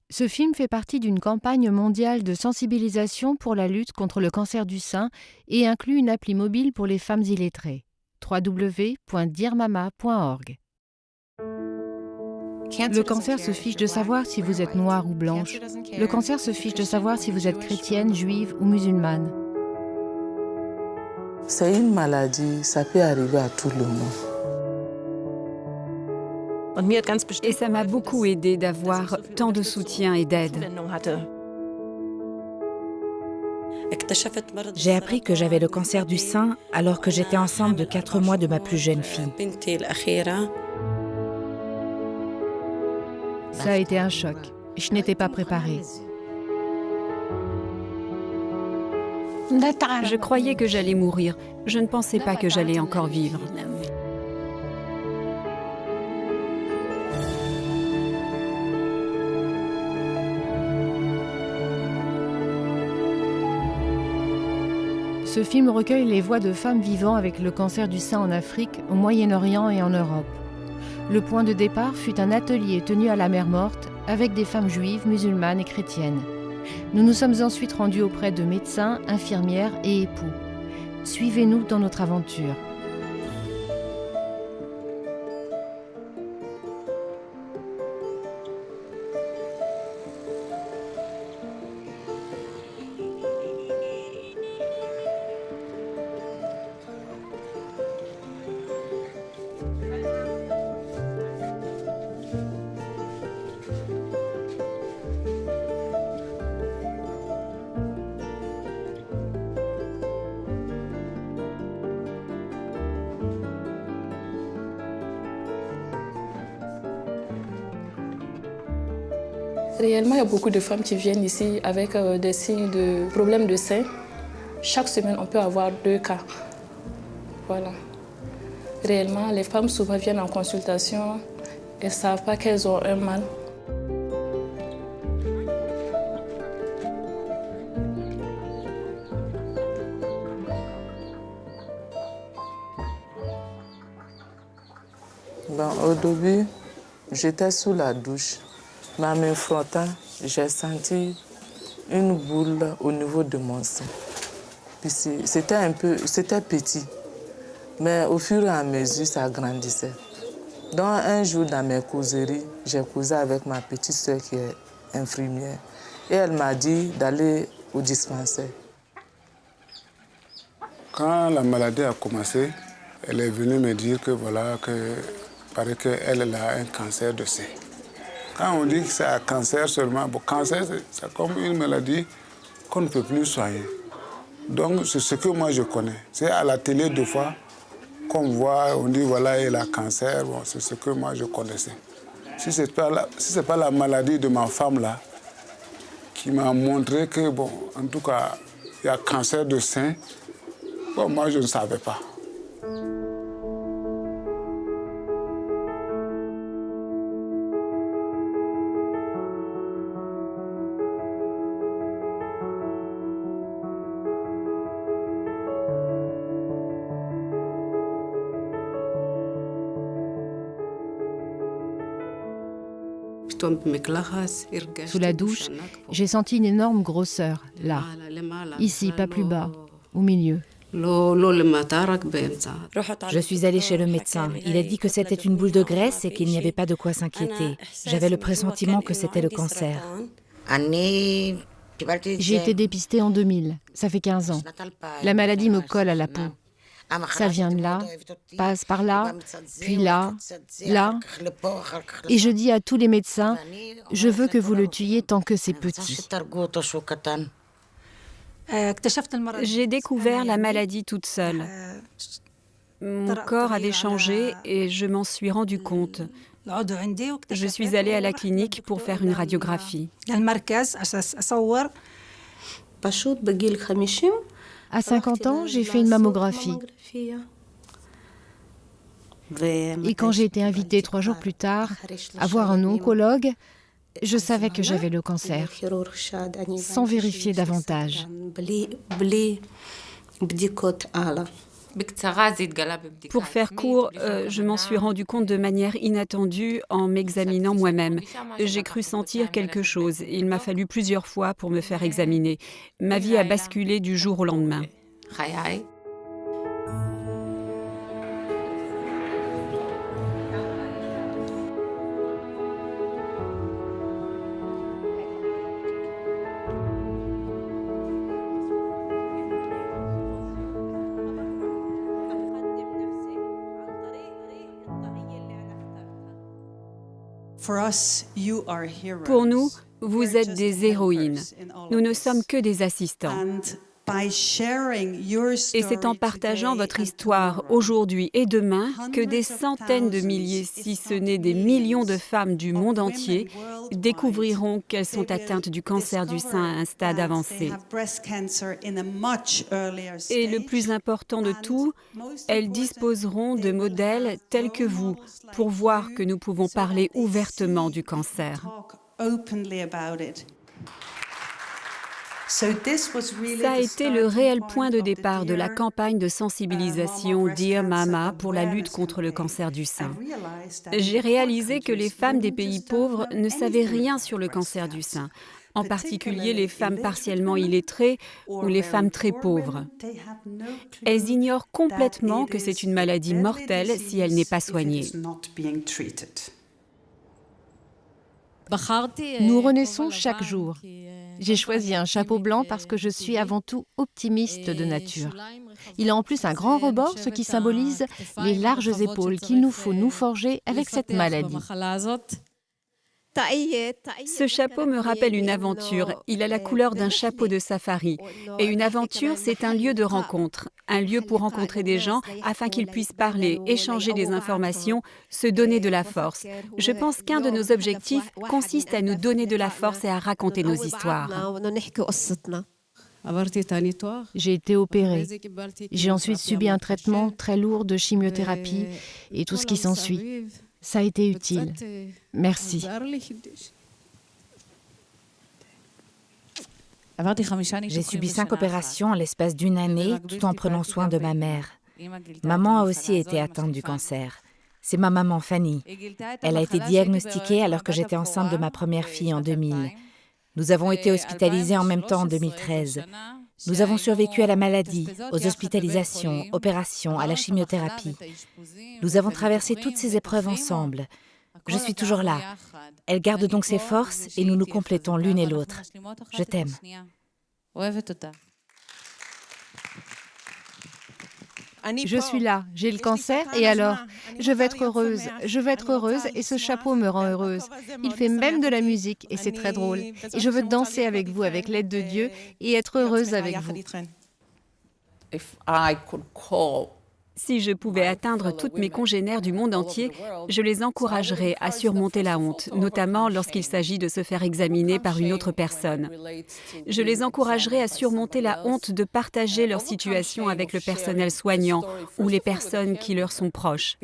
Ce film fait partie d'une campagne mondiale de sensibilisation pour la lutte contre le cancer du sein et inclut une appli mobile pour les femmes illettrées. www.dirmama.org. Le cancer se fiche de savoir si vous êtes noire ou blanche. Le cancer se fiche de savoir si vous êtes chrétienne, juive ou musulmane. C'est une maladie, ça peut arriver à tout le monde. Et ça m'a beaucoup aidé d'avoir tant de soutien et d'aide. J'ai appris que j'avais le cancer du sein alors que j'étais enceinte de 4 mois de ma plus jeune fille. Ça a été un choc. Je n'étais pas préparée. Je croyais que j'allais mourir. Je ne pensais pas que j'allais encore vivre. Ce film recueille les voix de femmes vivant avec le cancer du sein en Afrique, au Moyen-Orient et en Europe. Le point de départ fut un atelier tenu à la Mer Morte avec des femmes juives, musulmanes et chrétiennes. Nous nous sommes ensuite rendus auprès de médecins, infirmières et époux. Suivez-nous dans notre aventure. Réellement, il y a beaucoup de femmes qui viennent ici avec des signes de problèmes de sein. Chaque semaine, on peut avoir 2 cas. Voilà. Réellement, les femmes souvent viennent en consultation. Elles ne savent pas qu'elles ont un mal. Au début, j'étais sous la douche. Mais en me frottant, j'ai senti une boule au niveau de mon sein. Puis c'était petit, mais au fur et à mesure, ça grandissait. Donc un jour, dans mes causeries, j'ai causé avec ma petite soeur qui est infirmière. Et elle m'a dit d'aller au dispensaire. Quand la maladie a commencé, elle est venue me dire que voilà, paraît qu'elle a un cancer de sein. Quand on dit que c'est un cancer seulement, cancer, c'est comme une maladie qu'on ne peut plus soigner. Donc, c'est ce que moi je connais. C'est à la télé, deux fois, qu'on voit, on dit voilà, elle a cancer. Bon, c'est ce que moi je connaissais. Si ce n'est pas la maladie de ma femme là, qui m'a montré que, bon, en tout cas, il y a cancer de sein, bon, moi je ne savais pas. Sous la douche, j'ai senti une énorme grosseur, là. Ici, pas plus bas, au milieu. Je suis allée chez le médecin. Il a dit que c'était une boule de graisse et qu'il n'y avait pas de quoi s'inquiéter. J'avais le pressentiment que c'était le cancer. J'ai été dépistée en 2000, ça fait 15 ans. La maladie me colle à la peau. Ça vient de là, passe par là, puis là, là. Et je dis à tous les médecins, je veux que vous le tuiez tant que c'est petit. J'ai découvert la maladie toute seule. Mon corps avait changé et je m'en suis rendu compte. Je suis allée à la clinique pour faire une radiographie. À 50 ans, j'ai fait une mammographie. Et quand j'ai été invitée 3 jours plus tard à voir un oncologue, je savais que j'avais le cancer, sans vérifier davantage. Pour faire court, je m'en suis rendu compte de manière inattendue en m'examinant moi-même. J'ai cru sentir quelque chose. Il m'a fallu plusieurs fois pour me faire examiner. Ma vie a basculé du jour au lendemain. Pour nous, vous êtes des héroïnes. Nous ne sommes que des assistants. Et c'est en partageant votre histoire aujourd'hui et demain que des centaines de milliers, si ce n'est des millions de femmes du monde entier découvriront qu'elles sont atteintes du cancer du sein à un stade avancé. Et le plus important de tout, elles disposeront de modèles tels que vous pour voir que nous pouvons parler ouvertement du cancer. Ça a été le réel point de départ de la campagne de sensibilisation Dear Mama pour la lutte contre le cancer du sein. J'ai réalisé que les femmes des pays pauvres ne savaient rien sur le cancer du sein, en particulier les femmes partiellement illettrées ou les femmes très pauvres. Elles ignorent complètement que c'est une maladie mortelle si elle n'est pas soignée. Nous renaissons chaque jour. J'ai choisi un chapeau blanc parce que je suis avant tout optimiste de nature. Il a en plus un grand rebord, ce qui symbolise les larges épaules qu'il nous faut nous forger avec cette maladie. Ce chapeau me rappelle une aventure. Il a la couleur d'un chapeau de safari. Et une aventure, c'est un lieu de rencontre. Un lieu pour rencontrer des gens afin qu'ils puissent parler, échanger des informations, se donner de la force. Je pense qu'un de nos objectifs consiste à nous donner de la force et à raconter nos histoires. J'ai été opérée. J'ai ensuite subi un traitement très lourd de chimiothérapie et tout ce qui s'ensuit. Ça a été utile. Merci. J'ai subi 5 opérations en l'espace d'une année, tout en prenant soin de ma mère. Maman a aussi été atteinte du cancer. C'est ma maman Fanny. Elle a été diagnostiquée alors que j'étais enceinte de ma première fille en 2000. Nous avons été hospitalisés en même temps en 2013. Nous avons survécu à la maladie, aux hospitalisations, opérations, à la chimiothérapie. Nous avons traversé toutes ces épreuves ensemble. Je suis toujours là. Elle garde donc ses forces et nous nous complétons l'une et l'autre. Je t'aime. Je suis là, j'ai le cancer et alors je vais être heureuse et ce chapeau me rend heureuse. Il fait même de la musique et c'est très drôle. Et je veux danser avec vous avec l'aide de Dieu et être heureuse avec vous. Si je pouvais atteindre toutes mes congénères du monde entier, je les encouragerais à surmonter la honte, notamment lorsqu'il s'agit de se faire examiner par une autre personne. Je les encouragerais à surmonter la honte de partager leur situation avec le personnel soignant ou les personnes qui leur sont proches.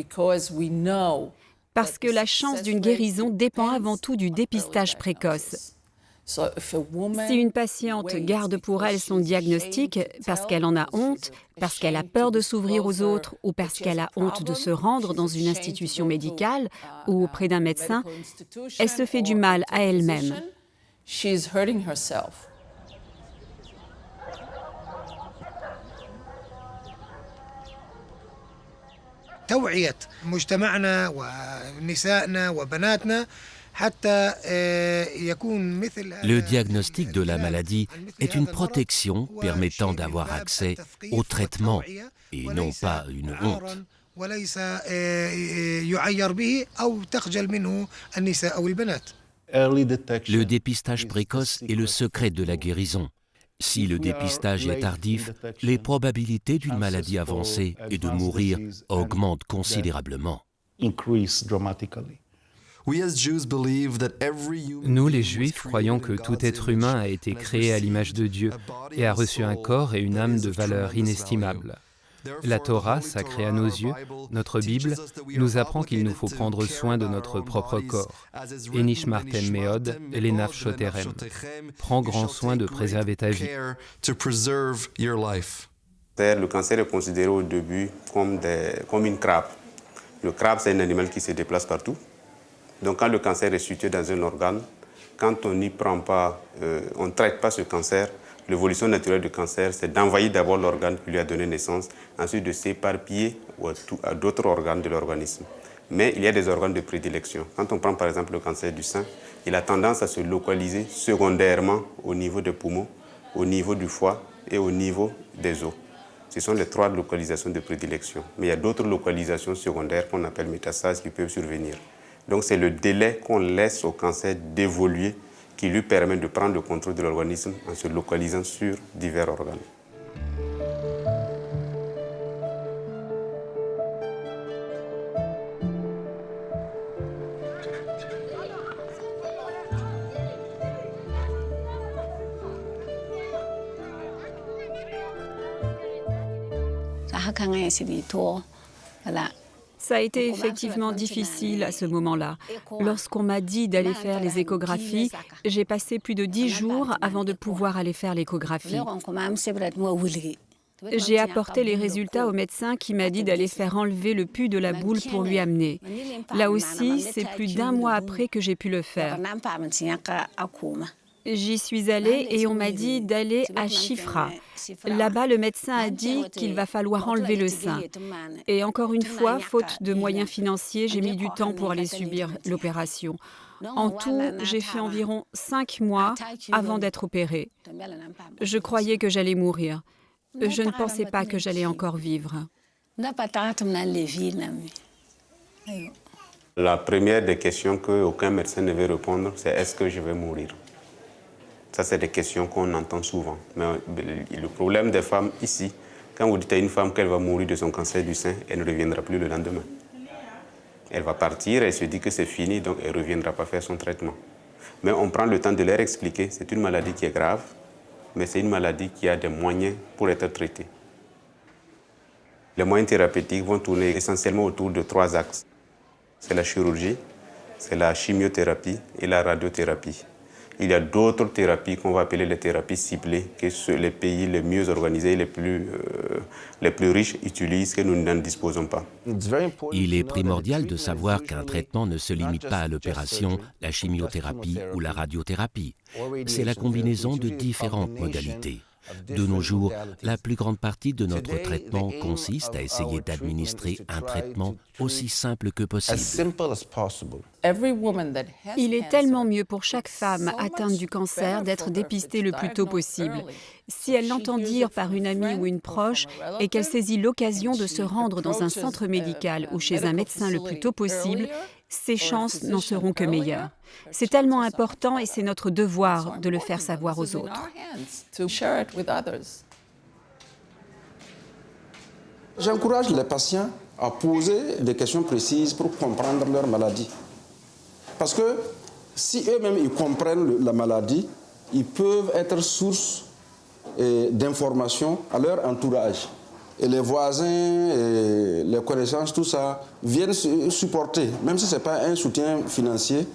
Parce que la chance d'une guérison dépend avant tout du dépistage précoce. Si une patiente garde pour elle son diagnostic parce qu'elle en a honte, parce qu'elle a peur de s'ouvrir aux autres ou parce qu'elle a honte de se rendre dans une institution médicale ou auprès d'un médecin, elle se fait du mal à elle-même. توعية مجتمعنا ونسائنا وبناتنا. Le diagnostic de la maladie est une protection permettant d'avoir accès au traitement et non pas une honte. Le dépistage précoce est le secret de la guérison. Si le dépistage est tardif, les probabilités d'une maladie avancée et de mourir augmentent considérablement. Nous, les Juifs, croyons que tout être humain a été créé à l'image de Dieu et a reçu un corps et une âme de valeur inestimable. La Torah, sacrée à nos yeux, notre Bible, nous apprend qu'il nous faut prendre soin de notre propre corps. Enishmartem meod, elenaf shoterem. Prends grand soin de préserver ta vie. Le cancer est considéré au début comme une crabe. Le crabe, c'est un animal qui se déplace partout. Donc quand le cancer est situé dans un organe, quand on n'y prend pas, on ne traite pas ce cancer, l'évolution naturelle du cancer, c'est d'envahir d'abord l'organe qui lui a donné naissance, ensuite de s'éparpiller à d'autres organes de l'organisme. Mais il y a des organes de prédilection. Quand on prend par exemple le cancer du sein, il a tendance à se localiser secondairement au niveau des poumons, au niveau du foie et au niveau des os. Ce sont les 3 localisations de prédilection. Mais il y a d'autres localisations secondaires qu'on appelle métastases qui peuvent survenir. Donc c'est le délai qu'on laisse au cancer d'évoluer qui lui permet de prendre le contrôle de l'organisme en se localisant sur divers organes. Ça a été effectivement difficile à ce moment-là. Lorsqu'on m'a dit d'aller faire les échographies, j'ai passé plus de 10 jours avant de pouvoir aller faire l'échographie. J'ai apporté les résultats au médecin qui m'a dit d'aller faire enlever le pus de la boule pour lui amener. Là aussi, c'est plus d'1 mois après que j'ai pu le faire. J'y suis allée et on m'a dit d'aller à Chifra. Là-bas, le médecin a dit qu'il va falloir enlever le sein. Et encore une fois, faute de moyens financiers, j'ai mis du temps pour aller subir l'opération. En tout, j'ai fait environ 5 mois avant d'être opérée. Je croyais que j'allais mourir. Je ne pensais pas que j'allais encore vivre. La première des questions qu'aucun médecin ne veut répondre, c'est est-ce que je vais mourir? Ça, c'est des questions qu'on entend souvent. Mais le problème des femmes ici, quand vous dites à une femme qu'elle va mourir de son cancer du sein, elle ne reviendra plus le lendemain. Elle va partir, elle se dit que c'est fini, donc elle ne reviendra pas faire son traitement. Mais on prend le temps de leur expliquer, c'est une maladie qui est grave, mais c'est une maladie qui a des moyens pour être traitée. Les moyens thérapeutiques vont tourner essentiellement autour de 3 axes. C'est la chirurgie, c'est la chimiothérapie et la radiothérapie. Il y a d'autres thérapies qu'on va appeler les thérapies ciblées que les pays les mieux organisés, les plus riches utilisent, que nous n'en disposons pas. Il est primordial de savoir qu'un traitement ne se limite pas à l'opération, la chimiothérapie ou la radiothérapie. C'est la combinaison de différentes modalités. De nos jours, la plus grande partie de notre traitement consiste à essayer d'administrer un traitement aussi simple que possible. Il est tellement mieux pour chaque femme atteinte du cancer d'être dépistée le plus tôt possible. Si elle l'entend dire par une amie ou une proche et qu'elle saisit l'occasion de se rendre dans un centre médical ou chez un médecin le plus tôt possible, ses chances n'en seront que meilleures. C'est tellement important et c'est notre devoir de le faire savoir aux autres. J'encourage les patients à poser des questions précises pour comprendre leur maladie. Parce que si eux-mêmes ils comprennent la maladie, ils peuvent être source d'informations à leur entourage. Et les voisins, et les connaissances, tout ça, viennent supporter. Même si ce n'est pas un soutien financier,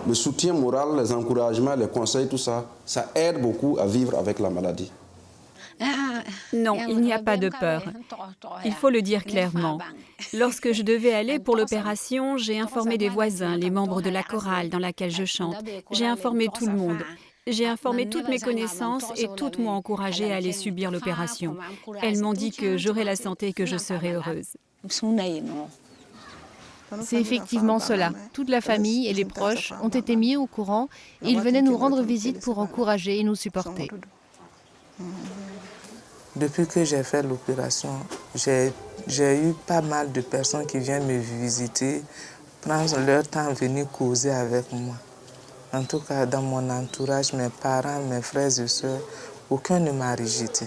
le soutien moral, les encouragements, les conseils, tout ça, ça aide beaucoup à vivre avec la maladie. Non, il n'y a pas de peur. Il faut le dire clairement. Lorsque je devais aller pour l'opération, j'ai informé des voisins, les membres de la chorale dans laquelle je chante. J'ai informé tout le monde. J'ai informé toutes mes connaissances et toutes m'ont encouragée à aller subir l'opération. Elles m'ont dit que j'aurais la santé et que je serais heureuse. C'est effectivement cela. Toute la famille et les proches ont été mis au courant et ils venaient nous rendre visite pour encourager et nous supporter. Depuis que j'ai fait l'opération, j'ai eu pas mal de personnes qui viennent me visiter, prendre leur temps à venir causer avec moi. En tout cas, dans mon entourage, mes parents, mes frères et sœurs, aucun ne m'a rejeté.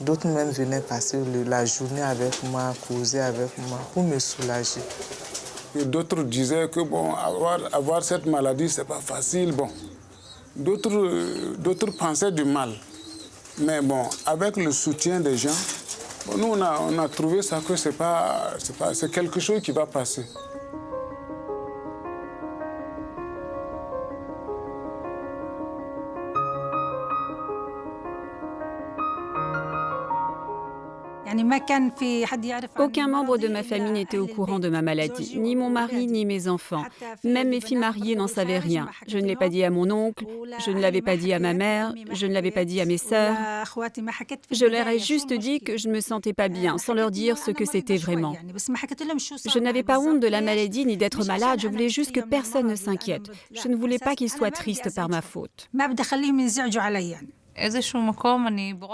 D'autres même venaient passer la journée avec moi, causer avec moi, pour me soulager. Et d'autres disaient que bon, avoir cette maladie, c'est pas facile. Bon. D'autres pensaient du mal. Mais bon, avec le soutien des gens, bon, nous, on a trouvé ça que c'est quelque chose qui va passer. Aucun membre de ma famille n'était au courant de ma maladie, ni mon mari, ni mes enfants. Même mes filles mariées n'en savaient rien. Je ne l'ai pas dit à mon oncle, je ne l'avais pas dit à ma mère, je ne l'avais pas dit à mes sœurs. Je leur ai juste dit que je ne me sentais pas bien, sans leur dire ce que c'était vraiment. Je n'avais pas honte de la maladie ni d'être malade, je voulais juste que personne ne s'inquiète. Je ne voulais pas qu'ils soient tristes par ma faute.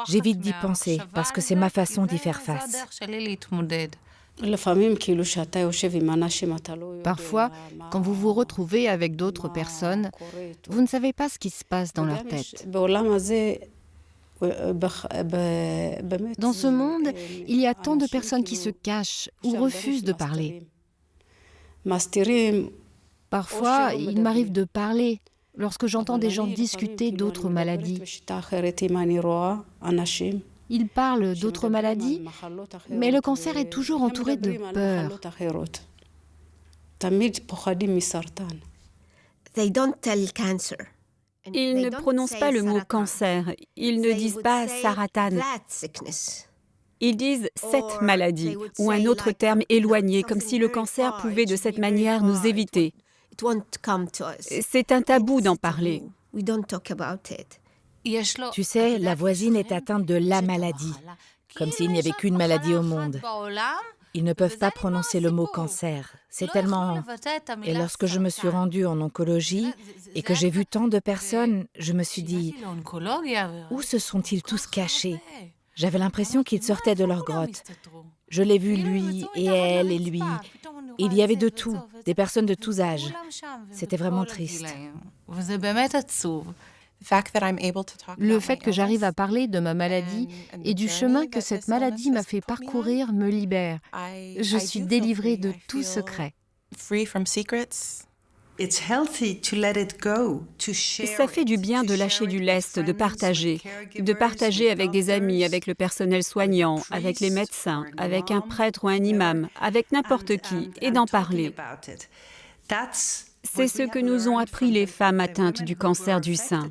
J'évite d'y penser parce que c'est ma façon d'y faire face. Parfois, quand vous vous retrouvez avec d'autres personnes, vous ne savez pas ce qui se passe dans leur tête. Dans ce monde, il y a tant de personnes qui se cachent ou refusent de parler. Parfois, il m'arrive de parler lorsque j'entends des gens discuter d'autres maladies. Ils parlent d'autres maladies, mais le cancer est toujours entouré de peur. Ils ne prononcent pas le mot cancer, ils ne disent pas saratan. Ils disent cette maladie ou un autre terme éloigné, comme si le cancer pouvait de cette manière nous éviter. C'est un tabou d'en parler. Tu sais, la voisine est atteinte de la maladie, comme s'il n'y avait qu'une maladie au monde. Ils ne peuvent pas prononcer le mot cancer. C'est tellement... Et lorsque je me suis rendue en oncologie et que j'ai vu tant de personnes, je me suis dit, où se sont-ils tous cachés? J'avais l'impression qu'ils sortaient de leur grotte. Je l'ai vu, lui, et elle, et lui. Il y avait de tout, des personnes de tous âges. C'était vraiment triste. Le fait que j'arrive à parler de ma maladie et du chemin que cette maladie m'a fait parcourir me libère. Je suis délivrée de tout secret. Ça fait du bien de lâcher du lest, de partager avec des amis, avec le personnel soignant, avec les médecins, avec un prêtre ou un imam, avec n'importe qui, et d'en parler. C'est ce que nous ont appris les femmes atteintes du cancer du sein,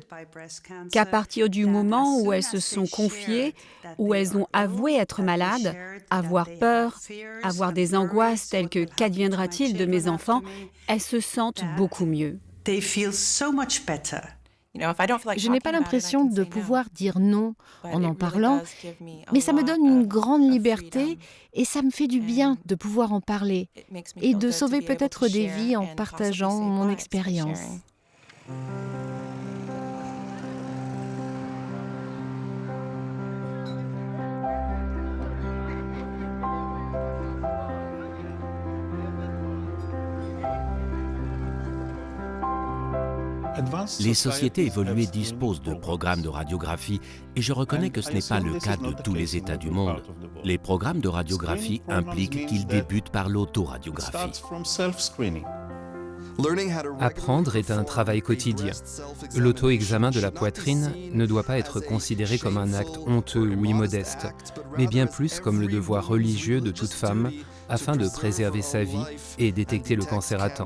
qu'à partir du moment où elles se sont confiées, où elles ont avoué être malades, avoir peur, avoir des angoisses telles que « qu'adviendra-t-il de mes enfants ?», elles se sentent beaucoup mieux. Je n'ai pas l'impression de pouvoir dire non en parlant, mais ça me donne une grande liberté et ça me fait du bien de pouvoir en parler et de sauver peut-être des vies en partageant mon expérience. Les sociétés évoluées disposent de programmes de radiographie et je reconnais que ce n'est pas le cas de tous les États du monde. Les programmes de radiographie impliquent qu'ils débutent par l'autoradiographie. Apprendre est un travail quotidien. L'auto-examen de la poitrine ne doit pas être considéré comme un acte honteux ou immodeste, mais bien plus comme le devoir religieux de toute femme afin de préserver sa vie et détecter le cancer à temps.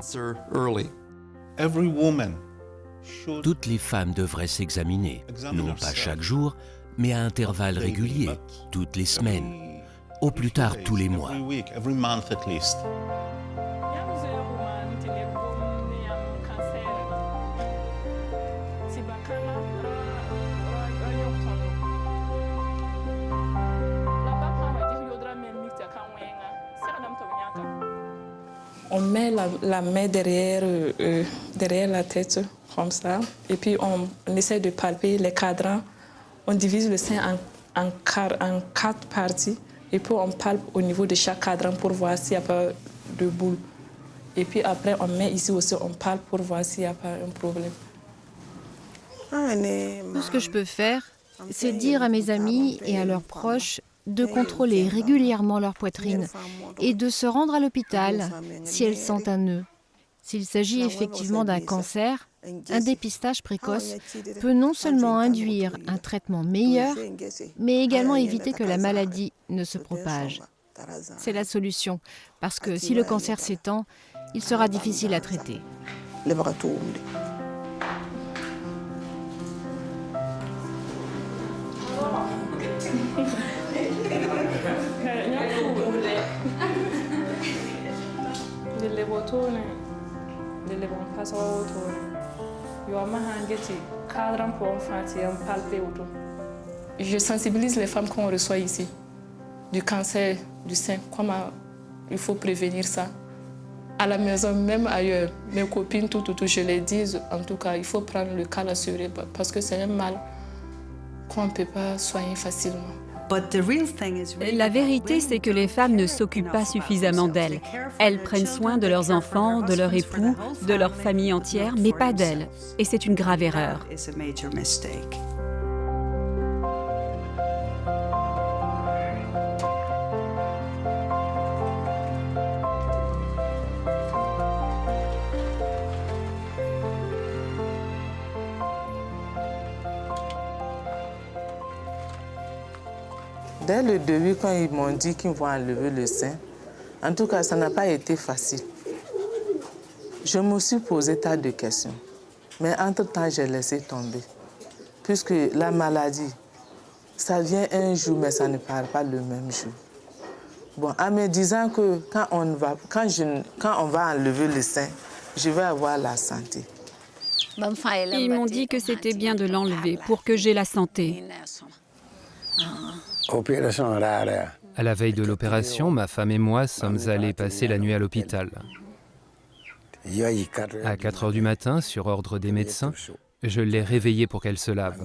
Toutes les femmes devraient s'examiner, non pas chaque jour, mais à intervalles réguliers, toutes les semaines, au plus tard tous les mois. On met la main derrière la tête, comme ça, et puis on essaie de palper les cadrans. On divise le sein en 4 parties, et puis on palpe au niveau de chaque cadran pour voir s'il n'y a pas de boule. Et puis après, on met ici aussi, on palpe pour voir s'il n'y a pas un problème. Tout ce que je peux faire, c'est dire à mes amis et à leurs proches de contrôler régulièrement leur poitrine et de se rendre à l'hôpital si elles sentent un nœud. S'il s'agit effectivement d'un cancer, un dépistage précoce peut non seulement induire un traitement meilleur, mais également éviter que la maladie ne se propage. C'est la solution, parce que si le cancer s'étend, il sera difficile à traiter. Je sensibilise les femmes qu'on reçoit ici, du cancer du sein, comment il faut prévenir ça. À la maison, même ailleurs, mes copines, je les dis, en tout cas, il faut prendre le cas assuré parce que c'est un mal qu'on ne peut pas soigner facilement. La vérité, c'est que les femmes ne s'occupent pas suffisamment d'elles. Elles prennent soin de leurs enfants, de leur époux, de leur famille entière, mais pas d'elles. Et c'est une grave erreur. Dès le début, quand ils m'ont dit qu'ils vont enlever le sein, en tout cas, ça n'a pas été facile. Je me suis posé tas de questions. Mais entre-temps, j'ai laissé tomber. Puisque la maladie, ça vient un jour, mais ça ne part pas le même jour. Bon, en me disant que quand on va enlever le sein, je vais avoir la santé. Ils m'ont dit que c'était bien de l'enlever pour que j'aie la santé. À la veille de l'opération, ma femme et moi sommes allés passer la nuit à l'hôpital. À 4 heures du matin, sur ordre des médecins, je l'ai réveillée pour qu'elle se lave.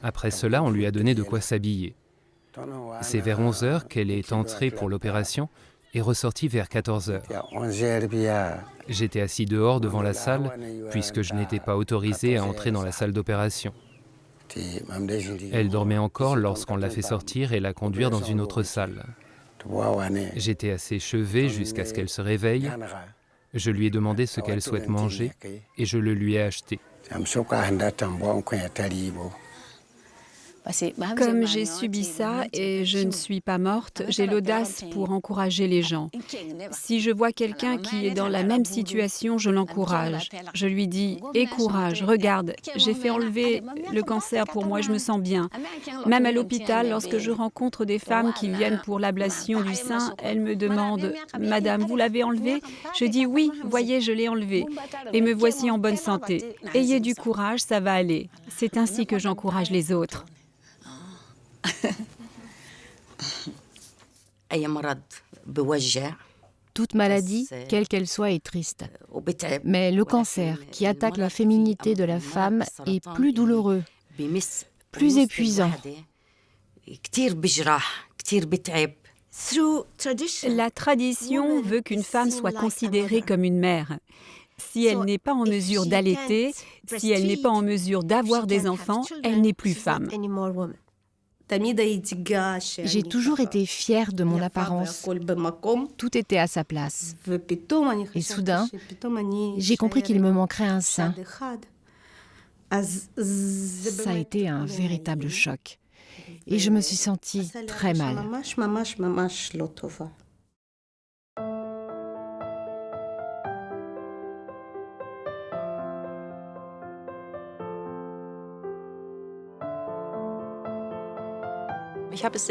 Après cela, on lui a donné de quoi s'habiller. C'est vers 11 heures qu'elle est entrée pour l'opération et ressortie vers 14 heures. J'étais assis dehors devant la salle, puisque je n'étais pas autorisé à entrer dans la salle d'opération. Elle dormait encore lorsqu'on l'a fait sortir et la conduire dans une autre salle. J'étais à ses chevets jusqu'à ce qu'elle se réveille. Je lui ai demandé ce qu'elle souhaite manger et je le lui ai acheté. Comme j'ai subi ça et je ne suis pas morte, j'ai l'audace pour encourager les gens. Si je vois quelqu'un qui est dans la même situation, je l'encourage. Je lui dis « Aie courage, regarde, j'ai fait enlever le cancer pour moi, je me sens bien. » Même à l'hôpital, lorsque je rencontre des femmes qui viennent pour l'ablation du sein, elles me demandent « Madame, vous l'avez enlevé ?» Je dis « Oui, voyez, je l'ai enlevé. Et me voici en bonne santé. Ayez du courage, ça va aller. » C'est ainsi que j'encourage les autres. Toute maladie, quelle qu'elle soit, est triste. Mais le cancer, qui attaque la féminité de la femme, est plus douloureux, plus épuisant. La tradition veut qu'une femme soit considérée comme une mère. Si elle n'est pas en mesure d'allaiter, si elle n'est pas en mesure d'avoir des enfants, elle n'est plus femme. J'ai toujours été fière de mon apparence. Tout était à sa place. Et soudain, j'ai compris qu'il me manquerait un sein. Ça a été un véritable choc. Et je me suis sentie très mal.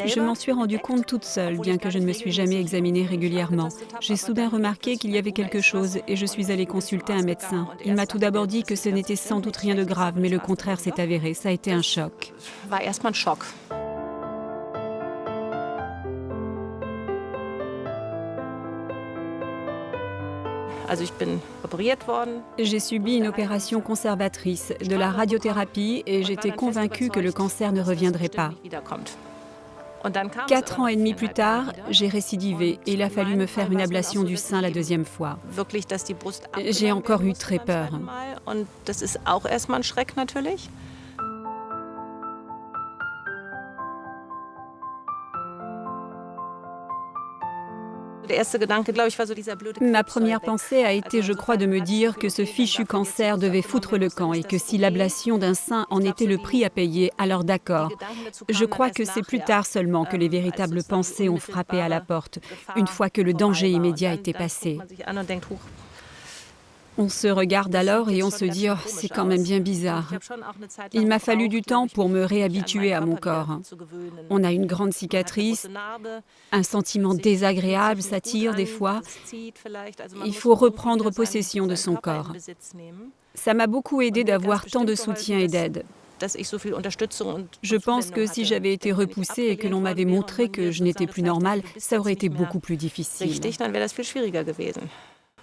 Je m'en suis rendu compte toute seule, bien que je ne me suis jamais examinée régulièrement. J'ai soudain remarqué qu'il y avait quelque chose et je suis allée consulter un médecin. Il m'a tout d'abord dit que ce n'était sans doute rien de grave, mais le contraire s'est avéré. Ça a été un choc. J'ai subi une opération conservatrice, de la radiothérapie, et j'étais convaincue que le cancer ne reviendrait pas. 4 ans et demi plus tard, j'ai récidivé et il a fallu me faire une ablation du sein la deuxième fois. J'ai encore eu très peur. Ma première pensée a été, je crois, de me dire que ce fichu cancer devait foutre le camp et que si l'ablation d'un sein en était le prix à payer, alors d'accord. Je crois que c'est plus tard seulement que les véritables pensées ont frappé à la porte, une fois que le danger immédiat était passé. On se regarde alors et on se dit « Oh, c'est quand même bien bizarre ». Il m'a fallu du temps pour me réhabituer à mon corps. On a une grande cicatrice, un sentiment désagréable s'attire des fois. Il faut reprendre possession de son corps. Ça m'a beaucoup aidé d'avoir tant de soutien et d'aide. Je pense que si j'avais été repoussée et que l'on m'avait montré que je n'étais plus normale, ça aurait été beaucoup plus difficile.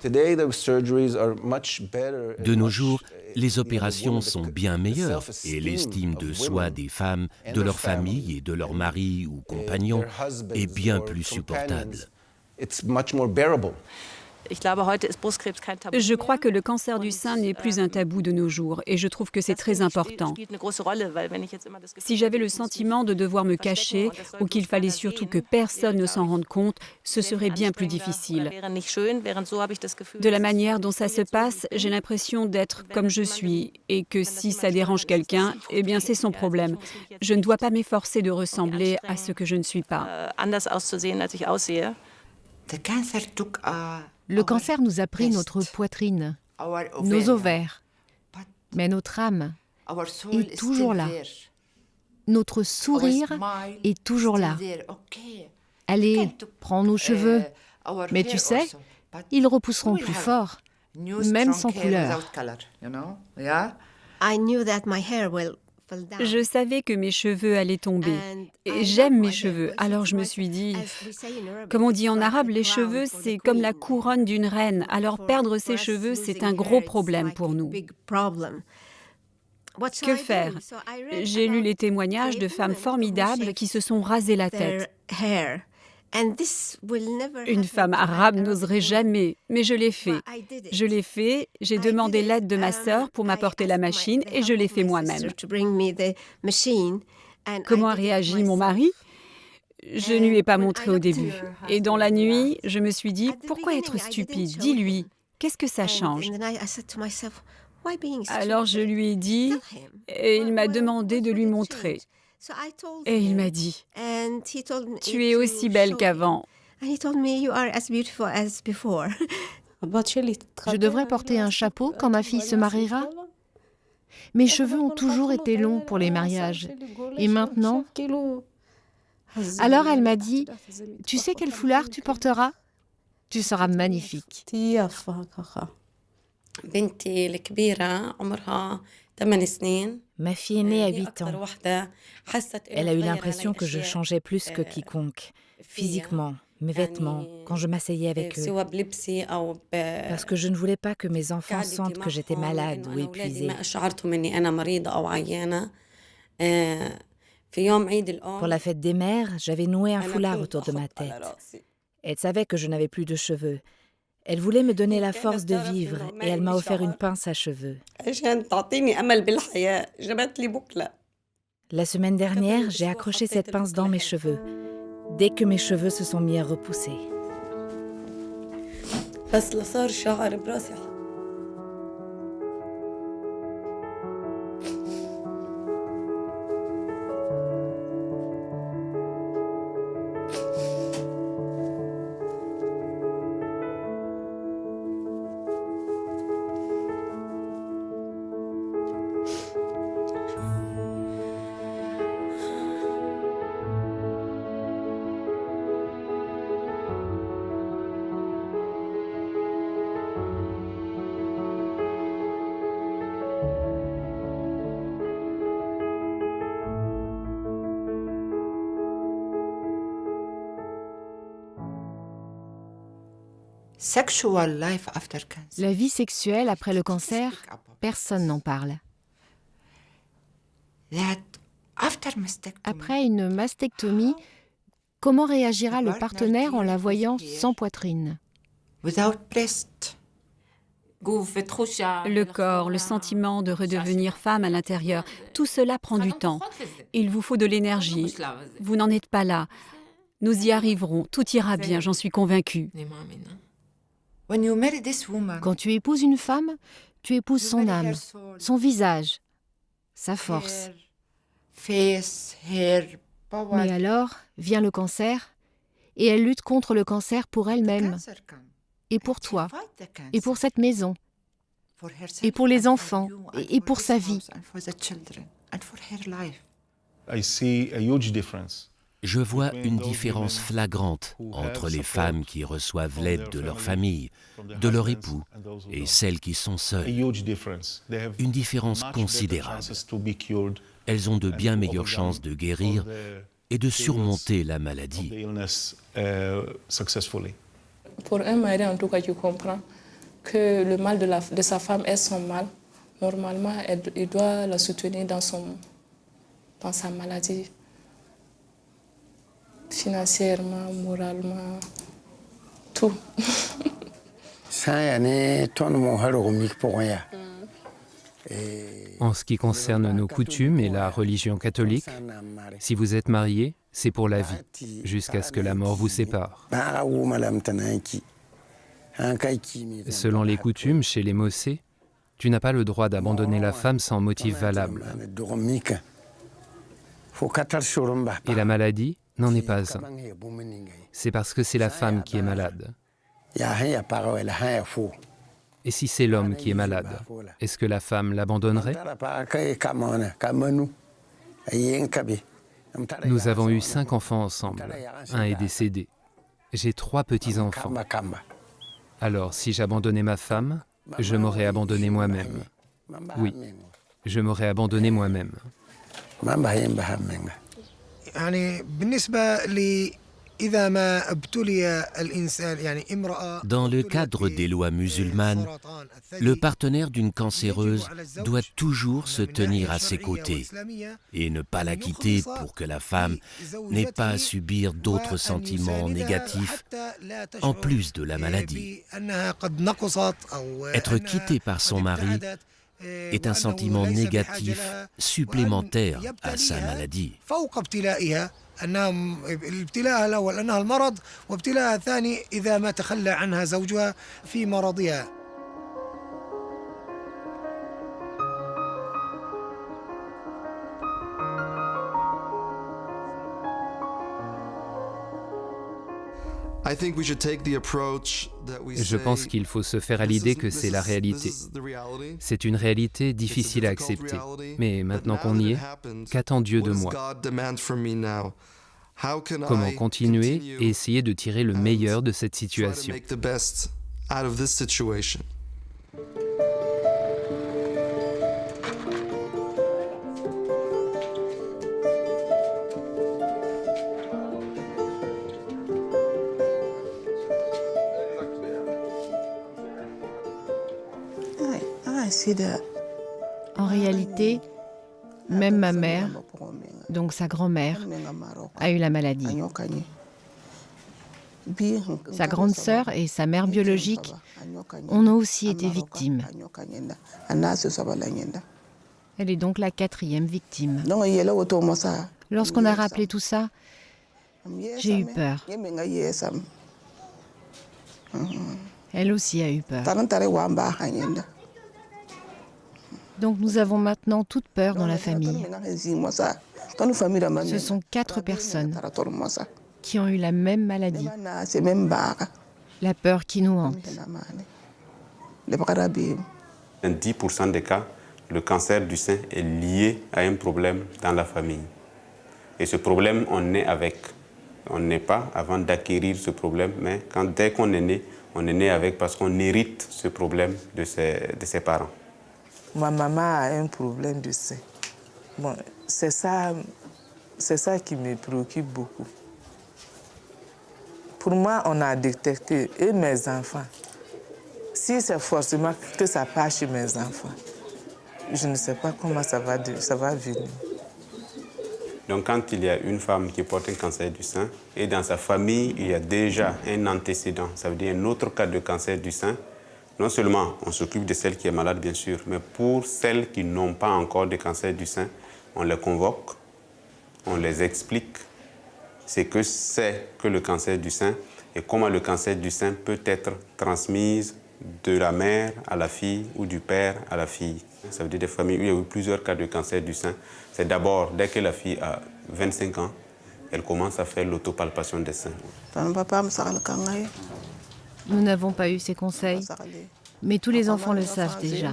De nos jours, les opérations sont bien meilleures et l'estime de soi des femmes, de leur famille et de leur mari ou compagnon est bien plus supportable. Je crois que le cancer du sein n'est plus un tabou de nos jours et je trouve que c'est très important. Si j'avais le sentiment de devoir me cacher ou qu'il fallait surtout que personne ne s'en rende compte, ce serait bien plus difficile. De la manière dont ça se passe, j'ai l'impression d'être comme je suis et que si ça dérange quelqu'un, eh bien c'est son problème. Je ne dois pas m'efforcer de ressembler à ce que je ne suis pas. Le cancer nous a pris notre poitrine, nos ovaires, mais notre âme est toujours là. Notre sourire est toujours là. Allez, prends nos cheveux, mais tu sais, ils repousseront plus fort, même sans couleur. Je savais que mes cheveux allaient tomber. Et j'aime mes cheveux, alors je me suis dit, comme on dit en arabe, les cheveux, c'est comme la couronne d'une reine. Alors perdre ses cheveux, c'est un gros problème pour nous. Que faire? J'ai lu les témoignages de femmes formidables qui se sont rasées la tête. Une femme arabe n'oserait jamais, mais je l'ai fait. Je l'ai fait, j'ai demandé l'aide de ma sœur pour m'apporter la machine et je l'ai fait moi-même. Comment a réagi mon mari? Je ne lui ai pas montré au début. Et dans la nuit, je me suis dit, pourquoi être stupide? Dis-lui, qu'est-ce que ça change? Alors je lui ai dit, et il m'a demandé de lui montrer. Et il m'a dit, tu es aussi belle qu'avant. Je devrais porter un chapeau quand ma fille se mariera? Mes cheveux ont toujours été longs pour les mariages. Et maintenant? Alors elle m'a dit, tu sais quel foulard tu porteras? Tu seras magnifique. Ma fille est née à 8 ans. Elle a eu l'impression que je changeais plus que quiconque, physiquement, mes vêtements, quand je m'asseyais avec eux. Parce que je ne voulais pas que mes enfants sentent que j'étais malade ou épuisée. Pour la fête des mères, j'avais noué un foulard autour de ma tête. Elle savait que je n'avais plus de cheveux. Elle voulait me donner la force de vivre et elle m'a offert une pince à cheveux. La semaine dernière, j'ai accroché cette pince dans mes cheveux, dès que mes cheveux se sont mis à repousser. La vie sexuelle après le cancer, personne n'en parle. Après une mastectomie, comment réagira le partenaire en la voyant sans poitrine? Le corps, le sentiment de redevenir femme à l'intérieur, tout cela prend du temps. Il vous faut de l'énergie. Vous n'en êtes pas là. Nous y arriverons. Tout ira bien, j'en suis convaincue. Quand tu épouses une femme, tu épouses son âme, son visage, sa force. Mais alors vient le cancer et elle lutte contre le cancer pour elle-même et pour toi et pour cette maison et pour les enfants, et pour sa vie. Je vois une différence flagrante entre les femmes qui reçoivent l'aide de leur famille, de leur époux, et celles qui sont seules. Une différence considérable. Elles ont de bien meilleures chances de guérir et de surmonter la maladie. Pour un mari, en tout cas, qui comprend que le mal de sa femme est son mal, normalement, il doit la soutenir dans sa maladie. Financièrement, moralement, tout. En ce qui concerne nos coutumes et la religion catholique, si vous êtes marié, c'est pour la vie, jusqu'à ce que la mort vous sépare. Selon les coutumes, chez les Mossé, tu n'as pas le droit d'abandonner la femme sans motif valable. Et la maladie n'en est pas un. C'est parce que c'est la femme qui est malade. Et si c'est l'homme qui est malade, est-ce que la femme l'abandonnerait? Nous avons eu 5 enfants ensemble. Un est décédé. J'ai 3 petits-enfants. Alors, si j'abandonnais ma femme, je m'aurais abandonné moi-même. Oui, je m'aurais abandonné moi-même. Dans le cadre des lois musulmanes, le partenaire d'une cancéreuse doit toujours se tenir à ses côtés et ne pas la quitter pour que la femme n'ait pas à subir d'autres sentiments négatifs en plus de la maladie. Être quitté par son mari est un sentiment négatif supplémentaire à sa maladie. ابتلاءها الأول أنها المرض وابتلاءها الثاني إذا ما تخلى عنها زوجها في مرضها. Je pense qu'il faut se faire à l'idée que c'est la réalité. C'est une réalité difficile à accepter. Mais maintenant qu'on y est, qu'attend Dieu de moi? Comment continuer et essayer de tirer le meilleur de cette situation? En réalité, même ma mère, donc sa grand-mère, a eu la maladie. Sa grande sœur et sa mère biologique en ont aussi été victimes. Elle est donc la 4e victime. Lorsqu'on a rappelé tout ça, j'ai eu peur. Elle aussi a eu peur. Donc nous avons maintenant toute peur dans la famille. Ce sont 4 personnes qui ont eu la même maladie. La peur qui nous hante. Dans 10% des cas, le cancer du sein est lié à un problème dans la famille. Et ce problème, on est avec. On n'est pas avant d'acquérir ce problème, mais dès qu'on est né, on est né avec parce qu'on hérite ce problème de ses parents. Ma maman a un problème de sein. Bon, c'est ça qui me préoccupe beaucoup. Pour moi, on a détecté, et mes enfants, si c'est forcément que ça passe chez mes enfants, je ne sais pas comment ça va venir. Donc quand il y a une femme qui porte un cancer du sein et dans sa famille, il y a déjà un antécédent, ça veut dire un autre cas de cancer du sein, non seulement on s'occupe de celle qui est malade, bien sûr, mais pour celles qui n'ont pas encore de cancer du sein, on les convoque, on les explique ce que c'est que le cancer du sein et comment le cancer du sein peut être transmis de la mère à la fille ou du père à la fille. Ça veut dire des familles où il y a eu plusieurs cas de cancer du sein. C'est d'abord, dès que la fille a 25 ans, elle commence à faire l'autopalpation des seins. Nous n'avons pas eu ces conseils. Mais tous les enfants le savent déjà.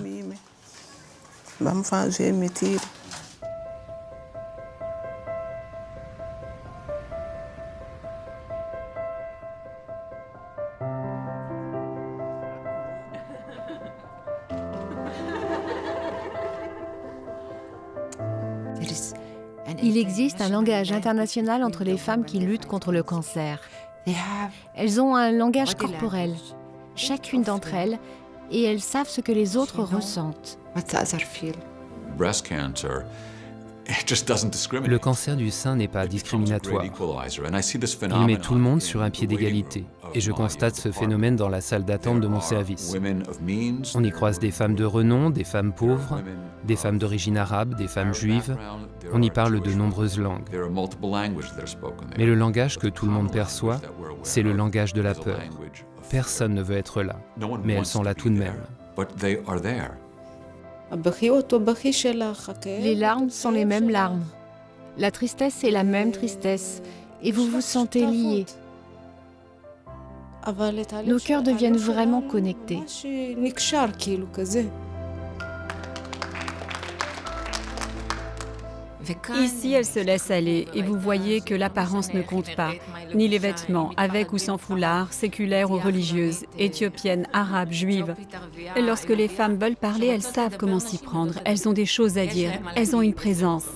Il existe un langage international entre les femmes qui luttent contre le cancer. Elles ont un langage corporel, chacune d'entre elles, et elles savent ce que les autres ressentent. Le cancer du sein n'est pas discriminatoire. Il met tout le monde sur un pied d'égalité. Et je constate ce phénomène dans la salle d'attente de mon service. On y croise des femmes de renom, des femmes pauvres, des femmes d'origine arabe, des femmes juives. On y parle de nombreuses langues. Mais le langage que tout le monde perçoit, c'est le langage de la peur. Personne ne veut être là, mais elles sont là tout de même. Les larmes sont les mêmes larmes. La tristesse est la même tristesse. Et vous vous sentez liés. Nos cœurs deviennent vraiment connectés. Ici, elle se laisse aller et vous voyez que l'apparence ne compte pas, ni les vêtements, avec ou sans foulard, séculaires ou religieuses, éthiopiennes, arabes, juives. Et lorsque les femmes veulent parler, elles savent comment s'y prendre, elles ont des choses à dire, elles ont une présence.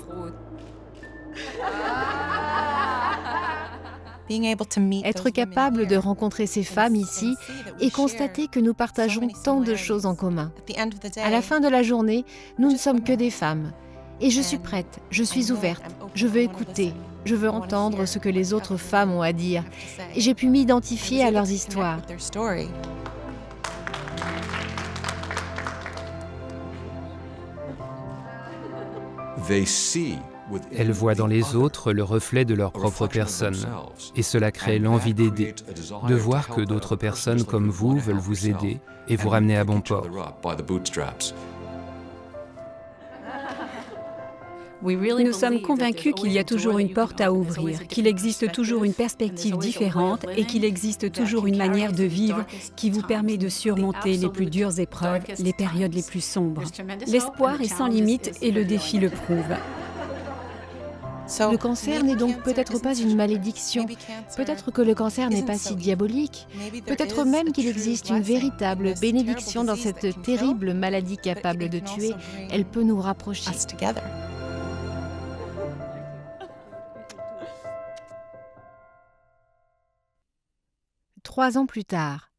Être capable de rencontrer ces femmes ici et constater que nous partageons tant de choses en commun. À la fin de la journée, nous ne sommes que des femmes. Et je suis prête, je suis ouverte, je veux écouter, je veux entendre ce que les autres femmes ont à dire. Et j'ai pu m'identifier à leurs histoires. Elles voient dans les autres le reflet de leur propre personne. Et cela crée l'envie d'aider, de voir que d'autres personnes comme vous veulent vous aider et vous ramener à bon port. Nous sommes convaincus qu'il y a toujours une porte à ouvrir, qu'il existe toujours une perspective différente et qu'il existe toujours une manière de vivre qui vous permet de surmonter les plus dures épreuves, les périodes les plus sombres. L'espoir est sans limite et le défi le prouve. Le cancer n'est donc peut-être pas une malédiction. Peut-être que le cancer n'est pas si diabolique. Peut-être même qu'il existe une véritable bénédiction dans cette terrible maladie capable de tuer. Elle peut nous rapprocher. 3 ans plus tard.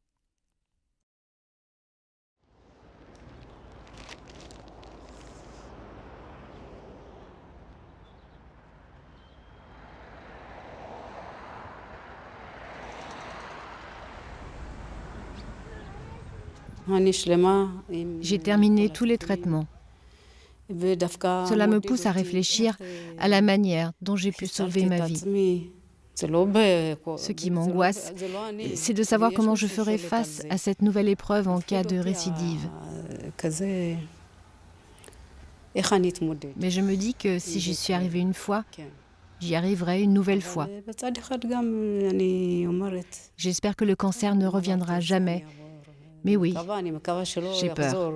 J'ai terminé tous les traitements. Cela me pousse à réfléchir à la manière dont j'ai pu sauver ma vie. Ce qui m'angoisse, c'est de savoir comment je ferai face à cette nouvelle épreuve en cas de récidive. Mais je me dis que si j'y suis arrivée une fois, j'y arriverai une nouvelle fois. J'espère que le cancer ne reviendra jamais. Mais oui, j'ai peur.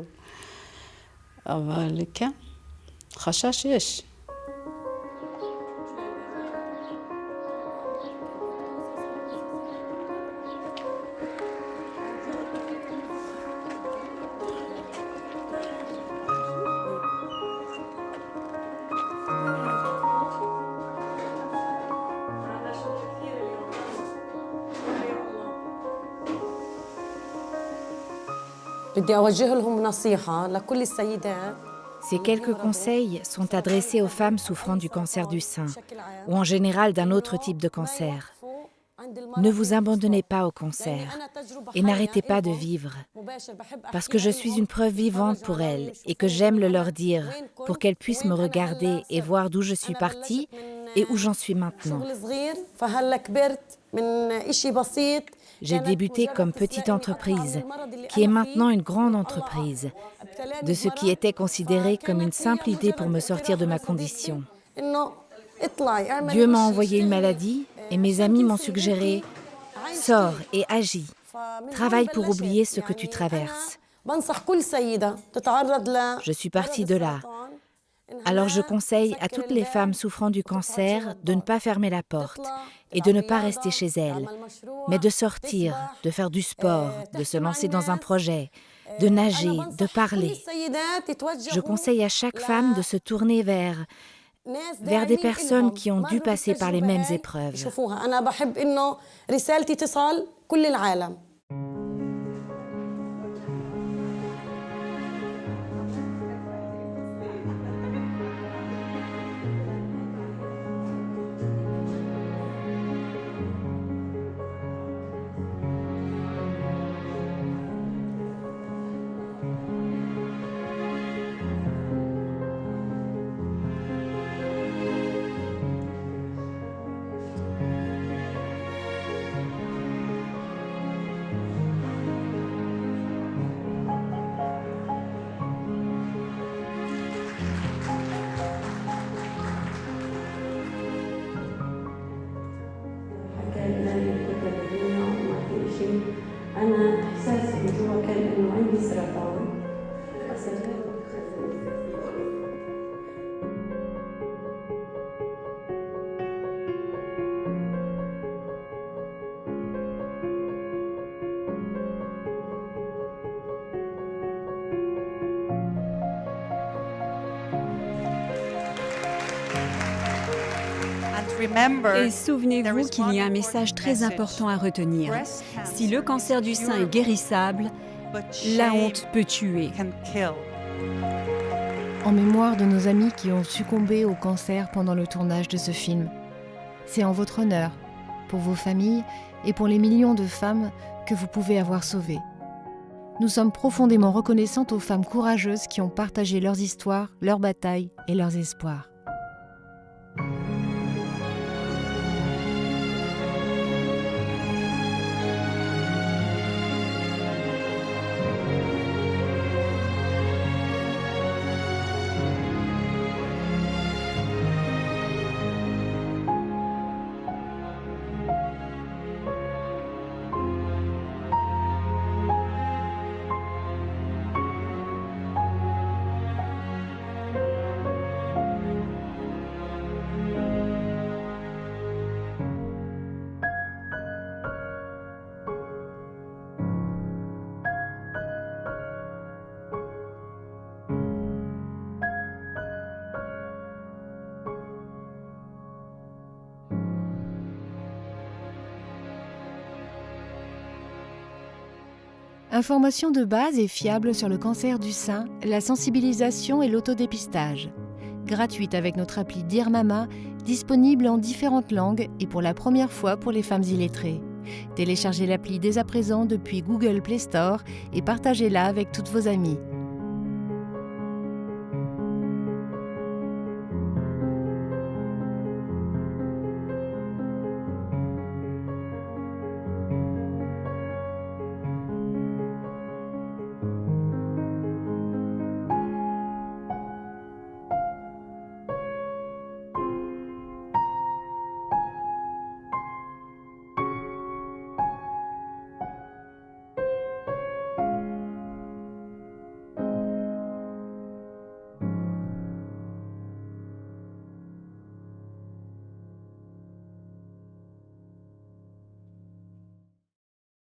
Ces quelques conseils sont adressés aux femmes souffrant du cancer du sein ou en général d'un autre type de cancer. Ne vous abandonnez pas au cancer et n'arrêtez pas de vivre, parce que je suis une preuve vivante pour elles et que j'aime le leur dire pour qu'elles puissent me regarder et voir d'où je suis partie et où j'en suis maintenant. J'ai débuté comme petite entreprise, qui est maintenant une grande entreprise, de ce qui était considéré comme une simple idée pour me sortir de ma condition. Dieu m'a envoyé une maladie et mes amis m'ont suggéré « Sors et agis, travaille pour oublier ce que tu traverses, Je suis partie de là. Alors je conseille à toutes les femmes souffrant du cancer de ne pas fermer la porte et de ne pas rester chez elles, mais de sortir, de faire du sport, de se lancer dans un projet, de nager, de parler. Je conseille à chaque femme de se tourner vers des personnes qui ont dû passer par les mêmes épreuves. Et souvenez-vous qu'il y a un message très important à retenir. Si le cancer du sein est guérissable, la honte peut tuer. En mémoire de nos amis qui ont succombé au cancer pendant le tournage de ce film. C'est en votre honneur, pour vos familles et pour les millions de femmes que vous pouvez avoir sauvées. Nous sommes profondément reconnaissantes aux femmes courageuses qui ont partagé leurs histoires, leurs batailles et leurs espoirs. Informations de base et fiables sur le cancer du sein, la sensibilisation et l'autodépistage. Gratuite avec notre appli Dear Mama, disponible en différentes langues et pour la première fois pour les femmes illettrées. Téléchargez l'appli dès à présent depuis Google Play Store et partagez-la avec toutes vos amies.